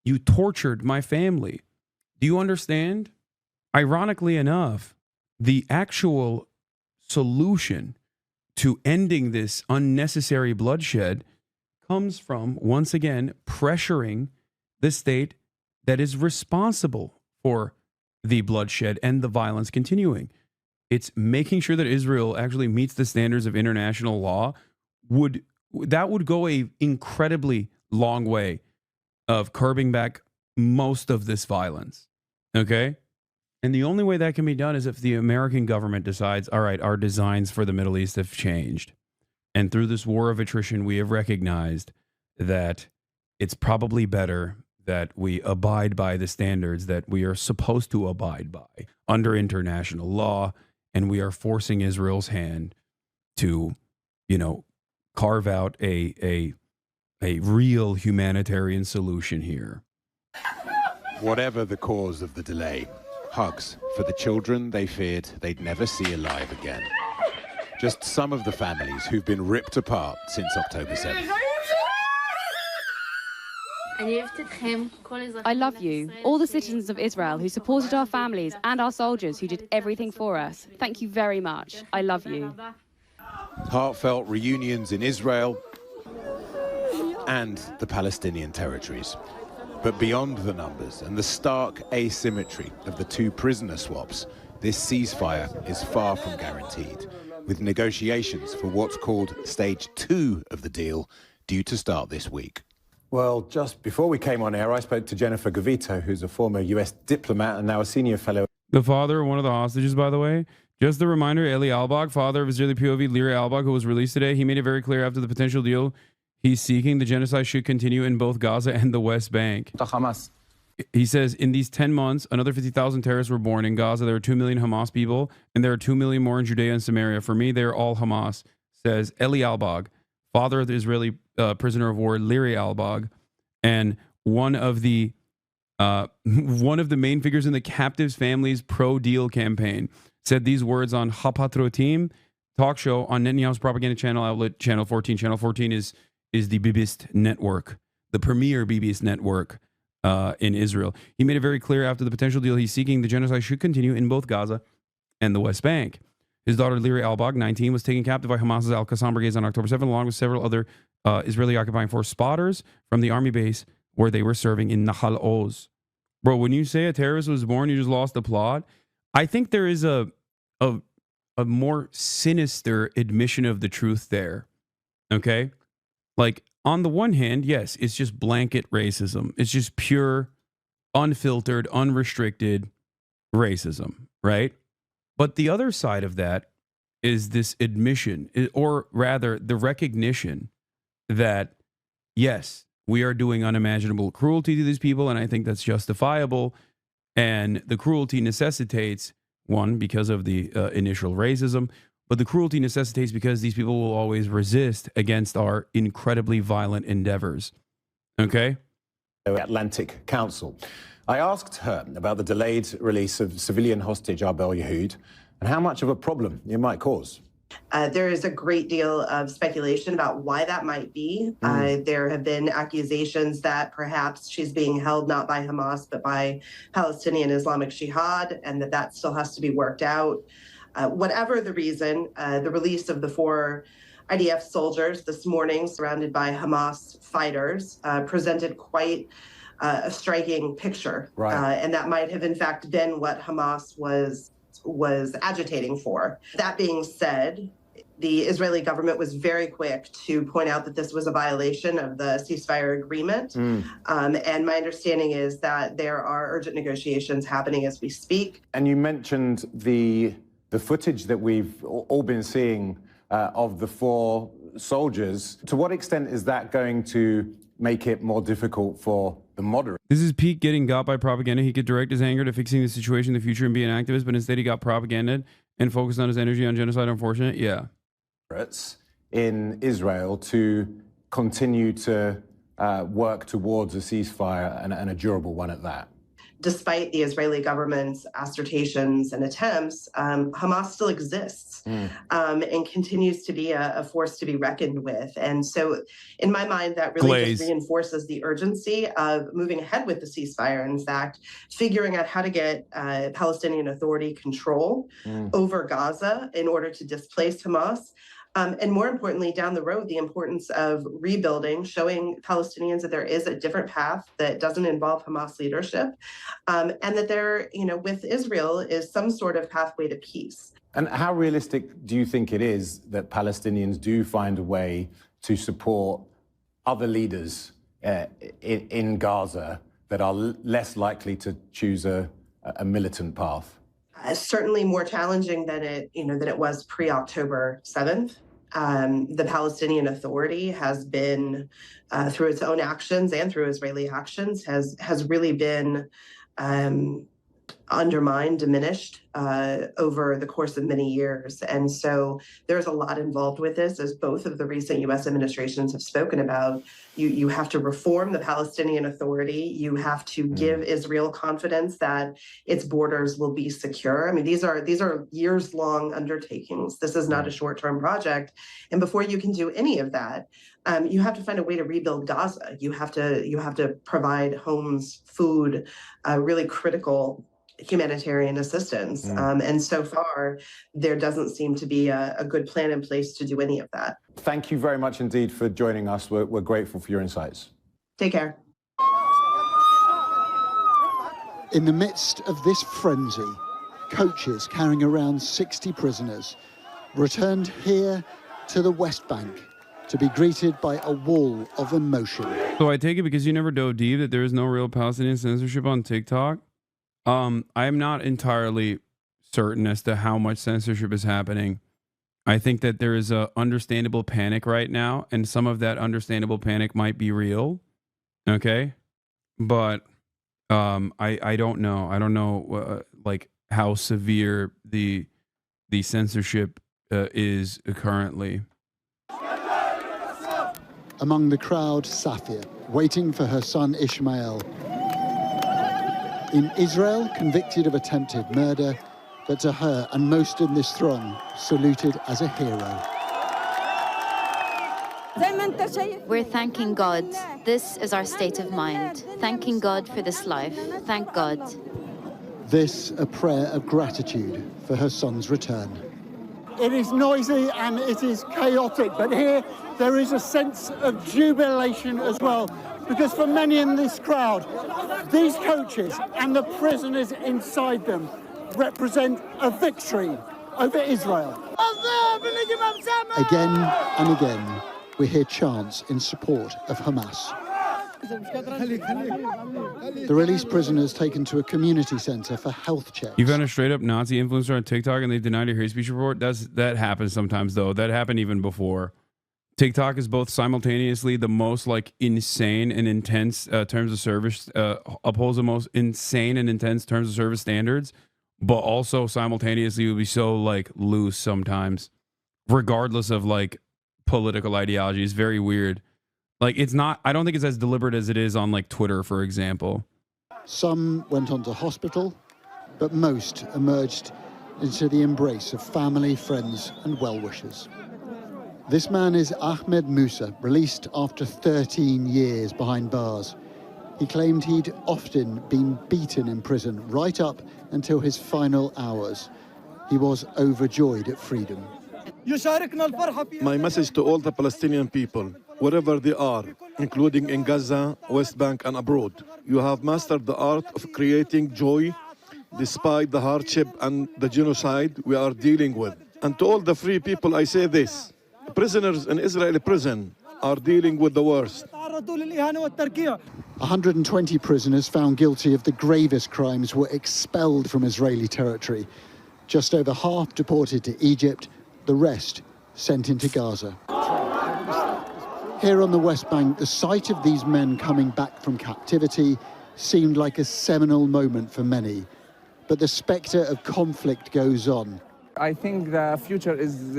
You tortured my family. Do you understand? Ironically enough, the actual solution to ending this unnecessary bloodshed comes from, once again, pressuring the state that is responsible for the bloodshed and the violence continuing. It's making sure that Israel actually meets the standards of international law. That would go a incredibly long way of curbing back most of this violence, okay? And the only way that can be done is if the American government decides, all right, our designs for the Middle East have changed. And through this war of attrition, we have recognized that it's probably better that we abide by the standards that we are supposed to abide by under international law, and we are forcing Israel's hand to, carve out a real humanitarian solution here. Whatever the cause of the delay, hugs for the children they feared they'd never see alive again. Just some of the families who've been ripped apart since October 7th. I love you, all the citizens of Israel who supported our families and our soldiers who did everything for us. Thank you very much. I love you. Heartfelt reunions in Israel and the Palestinian territories. But beyond the numbers and the stark asymmetry of the two prisoner swaps, this ceasefire is far from guaranteed, with negotiations for what's called Stage 2 of the deal due to start this week. Well, just before we came on air, I spoke to Jennifer Gavito, who's a former U.S. diplomat and now a senior fellow. The father of one of the hostages, by the way, just the reminder, Eli Albag, father of Israeli POV Liri Albag, who was released today, he made it very clear after the potential deal he's seeking, the genocide should continue in both Gaza and the West Bank. Hamas. He says, in these 10 months, another 50,000 terrorists were born. In Gaza, there are 2 million Hamas people, and there are 2 million more in Judea and Samaria. For me, they are all Hamas, says Eli Albag, father of the Israeli prisoner of war, Liri Albag, and one of the main figures in the captives' families' pro-deal campaign, said these words on Hapatrotim talk show on Netanyahu's propaganda channel outlet, Channel 14. Channel 14 is the biggest network, the premier biggest network in Israel. He made it very clear after the potential deal he's seeking, the genocide should continue in both Gaza and the West Bank. His daughter, Liri Albag, 19, was taken captive by Hamas's Al-Qassam brigades on October 7th, along with several other Israeli occupying force spotters from the army base where they were serving in Nahal Oz. Bro, when you say a terrorist was born, you just lost the plot. I think there is a more sinister admission of the truth there. Okay? Like, on the one hand, yes, it's just blanket racism. It's just pure, unfiltered, unrestricted racism, right? But the other side of that is this admission, or rather the recognition that, yes, we are doing unimaginable cruelty to these people, and I think that's justifiable. And the cruelty necessitates, one, because of the initial racism, but the cruelty necessitates because these people will always resist against our incredibly violent endeavors. Okay? Atlantic Council. I asked her about the delayed release of civilian hostage Arbel Yehud and how much of a problem it might cause. There is a great deal of speculation about why that might be. There have been accusations that perhaps she's being held not by Hamas, but by Palestinian Islamic Jihad, and that still has to be worked out. Whatever the reason, the release of the 4 IDF soldiers this morning, surrounded by Hamas fighters, presented quite a striking picture. Right. And that might have, in fact, been what Hamas was agitating for. That being said, the Israeli government was very quick to point out that this was a violation of the ceasefire agreement. And my understanding is that there are urgent negotiations happening as we speak. And you mentioned the footage that we've all been seeing of the 4 soldiers. To what extent is that going to make it more difficult for the moderates? This is Pete getting got by propaganda. He could direct his anger to fixing the situation in the future and be an activist, but instead he got propaganded and focused on his energy on genocide. Unfortunate. Yeah. In Israel to continue to work towards a ceasefire and a durable one at that. Despite the Israeli government's assertions and attempts, Hamas still exists and continues to be a force to be reckoned with. And so in my mind, that really just reinforces the urgency of moving ahead with the ceasefire. In fact, figuring out how to get Palestinian Authority control over Gaza in order to displace Hamas. And more importantly, down the road, the importance of rebuilding, showing Palestinians that there is a different path that doesn't involve Hamas leadership, and that there, with Israel is some sort of pathway to peace. And how realistic do you think it is that Palestinians do find a way to support other leaders in Gaza that are less likely to choose a militant path? Certainly more challenging than it was pre-October 7th. The Palestinian Authority has been, through its own actions and through Israeli actions, has really been undermined, diminished over the course of many years. And so there's a lot involved with this, as both of the recent U.S. administrations have spoken about. You have to reform the Palestinian Authority. You have to give Israel confidence that its borders will be secure. I mean, these are years-long undertakings. This is not a short-term project. And before you can do any of that, you have to find a way to rebuild Gaza. You have to provide homes, food, really critical humanitarian assistance. And so far, there doesn't seem to be a good plan in place to do any of that. Thank you very much indeed for joining us. We're grateful for your insights. Take care. In the midst of this frenzy, coaches carrying around 60 prisoners returned here to the West Bank to be greeted by a wall of emotion. So I take it because you never dove deep that there is no real Palestinian censorship on TikTok. I am not entirely certain as to how much censorship is happening. I think that there is a understandable panic right now, and some of that understandable panic might be real. Okay, but I don't know. I don't know like how severe the censorship is currently. Among the crowd, Safia, waiting for her son Ishmael. In Israel, convicted of attempted murder, but to her and most in this throng, saluted as a hero. We're thanking God. This is our state of mind. Thanking God for this life. Thank God. This a prayer of gratitude for her son's return. It is noisy and it is chaotic, but here there is a sense of jubilation as well, because for many in this crowd, these coaches and the prisoners inside them represent a victory over Israel. Again and again, we hear chants in support of Hamas. The released prisoners taken to a community center for health checks. You found a straight up Nazi influencer on TikTok and they denied your hate speech report? That happens sometimes, though. That happened even before. TikTok is both simultaneously the most like insane and intense terms of service, upholds the most insane and intense terms of service standards, but also simultaneously will be so like loose sometimes, regardless of like political ideology. It's very weird. Like it's not, I don't think it's as deliberate as it is on like Twitter, for example. Some went on to hospital, but most emerged into the embrace of family, friends, and well-wishers. This man is Ahmed Musa, released after 13 years behind bars. He claimed he'd often been beaten in prison right up until his final hours. He was overjoyed at freedom. My message to all the Palestinian people, wherever they are, including in Gaza, West Bank and abroad, you have mastered the art of creating joy despite the hardship and the genocide we are dealing with. And to all the free people, I say this: prisoners in Israeli prison are dealing with the worst. 120 prisoners found guilty of the gravest crimes were expelled from Israeli territory. Just over half deported to Egypt, the rest sent into Gaza. Here on the West Bank, the sight of these men coming back from captivity seemed like a seminal moment for many. But the spectre of conflict goes on. I think the future is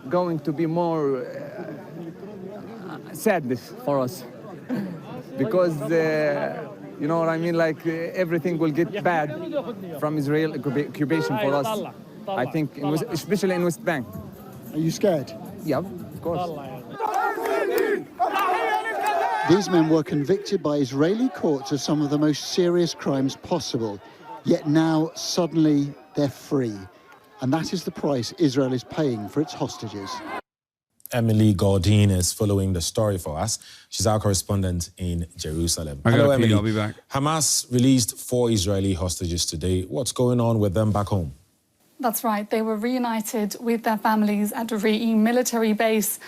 going to be more sadness for us. Because, you know what I mean, like everything will get bad from Israel occupation for us. I think, especially in West Bank. Are you scared? Yeah, of course. These men were convicted by Israeli courts of some of the most serious crimes possible, yet now suddenly they're free. And that is the price Israel is paying for its hostages. Emily Gordine is following the story for us. She's our correspondent in Jerusalem. Hello, Emily. I'll be back. Hamas released 4 Israeli hostages today. What's going on with them back home? That's right. They were reunited with their families at a Re'im military base.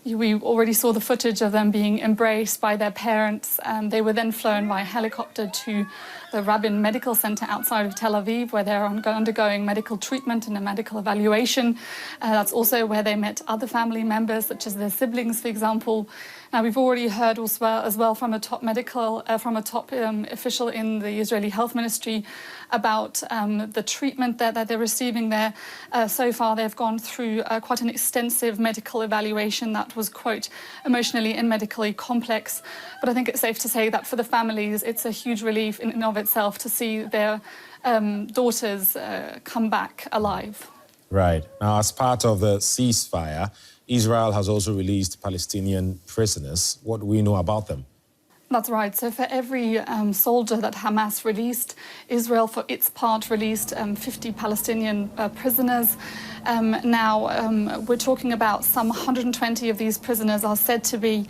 We already saw the footage of them being embraced by their parents. They were then flown by helicopter to the Rabin Medical Center outside of Tel Aviv, where they're undergoing medical treatment and a medical evaluation. That's also where they met other family members, such as their siblings, for example. Now, we've already heard as well from a top official in the Israeli Health Ministry about the treatment that they're receiving there. So far, they've gone through quite an extensive medical evaluation that was, quote, emotionally and medically complex. But I think it's safe to say that for the families, it's a huge relief in and of itself to see their daughters come back alive. Right. Now, as part of the ceasefire, Israel has also released Palestinian prisoners. What do we know about them? That's right. So for every soldier that Hamas released, Israel, for its part, released 50 Palestinian prisoners. Now, we're talking about some 120 of these prisoners have said to be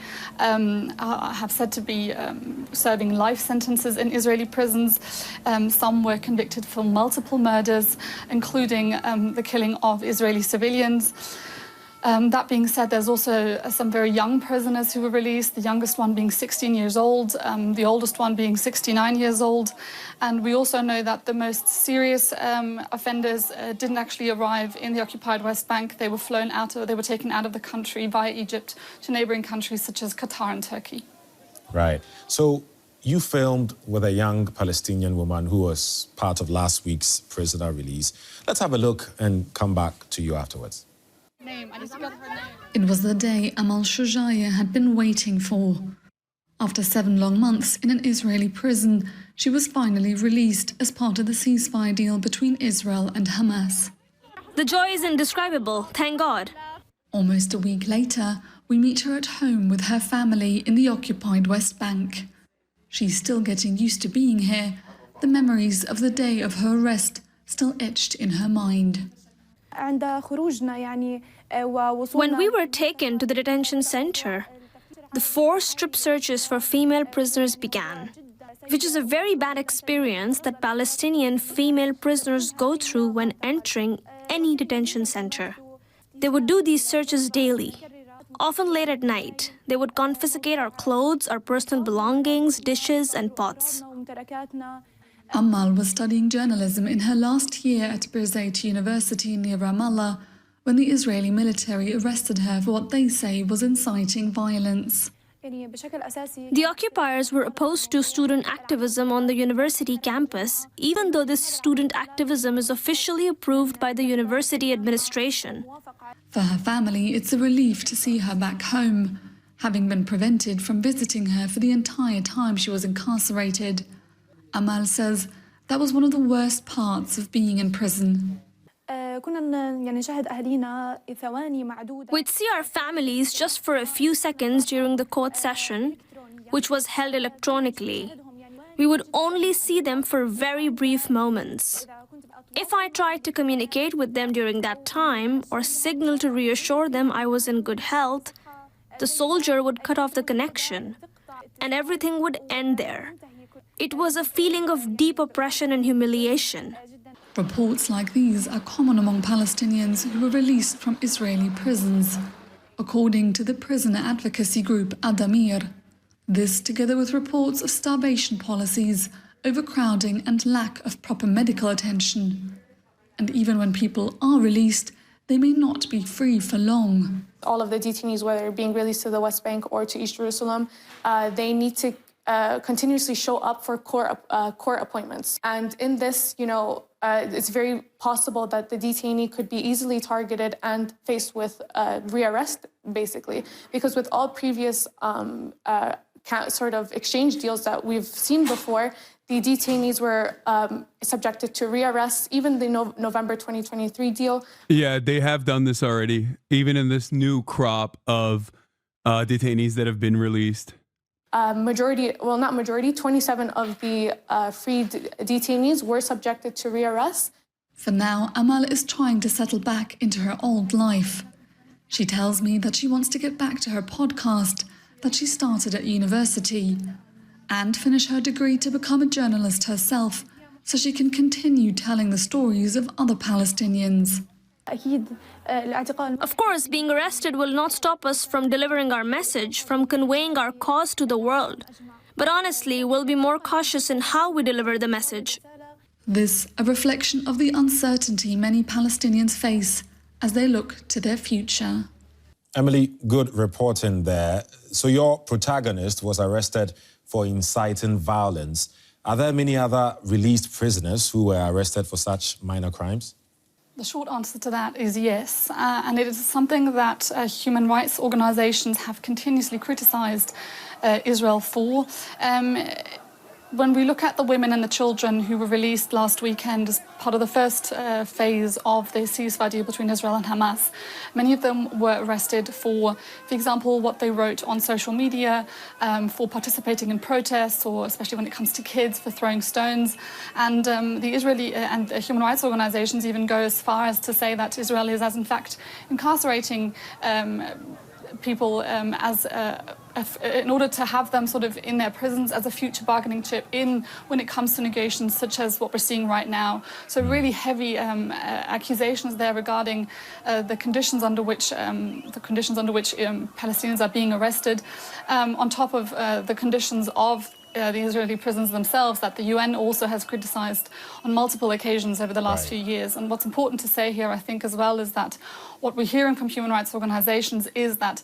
serving life sentences in Israeli prisons. Some were convicted for multiple murders, including the killing of Israeli civilians. That being said, there's also some very young prisoners who were released, the youngest one being 16 years old, the oldest one being 69 years old. And we also know that the most serious offenders didn't actually arrive in the occupied West Bank. They were taken out of the country via Egypt to neighboring countries such as Qatar and Turkey. Right. So you filmed with a young Palestinian woman who was part of last week's prisoner release. Let's have a look and come back to you afterwards. It was the day Amal Shujaya had been waiting for. After 7 long months in an Israeli prison, she was finally released as part of the ceasefire deal between Israel and Hamas. The joy is indescribable, thank God. Almost a week later, we meet her at home with her family in the occupied West Bank. She's still getting used to being here, the memories of the day of her arrest still etched in her mind. When we were taken to the detention center, the forced strip searches for female prisoners began, which is a very bad experience that Palestinian female prisoners go through when entering any detention center. They would do these searches daily. Often late at night, they would confiscate our clothes, our personal belongings, dishes, and pots. Amal was studying journalism in her last year at Birzeit University near Ramallah when the Israeli military arrested her for what they say was inciting violence. The occupiers were opposed to student activism on the university campus, even though this student activism is officially approved by the university administration. For her family, it's a relief to see her back home, having been prevented from visiting her for the entire time she was incarcerated. Amal says that was one of the worst parts of being in prison. We'd see our families just for a few seconds during the court session, which was held electronically. We would only see them for very brief moments. If I tried to communicate with them during that time or signal to reassure them I was in good health, the soldier would cut off the connection, and everything would end there. It was a feeling of deep oppression and humiliation. Reports like these are common among Palestinians who were released from Israeli prisons, according to the prisoner advocacy group Adamir. This, together with reports of starvation policies, overcrowding and lack of proper medical attention. And even when people are released, they may not be free for long. All of the detainees, whether being released to the West Bank or to East Jerusalem, they need to continuously show up for court appointments. And in this, it's very possible that the detainee could be easily targeted and faced with rearrest, basically. Because with all previous sort of exchange deals that we've seen before, the detainees were subjected to rearrest, even the November 2023 deal. Yeah, they have done this already, even in this new crop of detainees that have been released. 27 of the freed detainees were subjected to rearrest. For now, Amal is trying to settle back into her old life. She tells me that she wants to get back to her podcast that she started at university and finish her degree to become a journalist herself so she can continue telling the stories of other Palestinians. Of course, being arrested will not stop us from delivering our message, from conveying our cause to the world. But honestly, we'll be more cautious in how we deliver the message. This a reflection of the uncertainty many Palestinians face as they look to their future. Emily, good reporting there. So your protagonist was arrested for inciting violence. Are there many other released prisoners who were arrested for such minor crimes? The short answer to that is yes, and it is something that human rights organisations have continuously criticised Israel for. When we look at the women and the children who were released last weekend as part of the first phase of the ceasefire deal between Israel and Hamas, many of them were arrested for example, what they wrote on social media, for participating in protests, or especially when it comes to kids, for throwing stones. And the Israeli and human rights organizations even go as far as to say that Israel is, as in fact, incarcerating people as in order to have them sort of in their prisons as a future bargaining chip when it comes to negotiations such as what we're seeing right now. So really heavy accusations there regarding the conditions under which Palestinians are being arrested, on top of the conditions of the Israeli prisons themselves that the UN also has criticized on multiple occasions over the last few years. And what's important to say here, I think, as well, is that what we're hearing from human rights organizations is that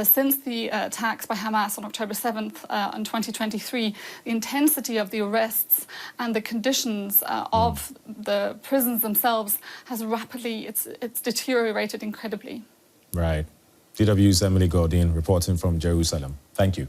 since the attacks by Hamas on October 7th in 2023, the intensity of the arrests and the conditions of the prisons themselves has rapidly, it's deteriorated incredibly. Right. DW's Emily Gordine reporting from Jerusalem. Thank you.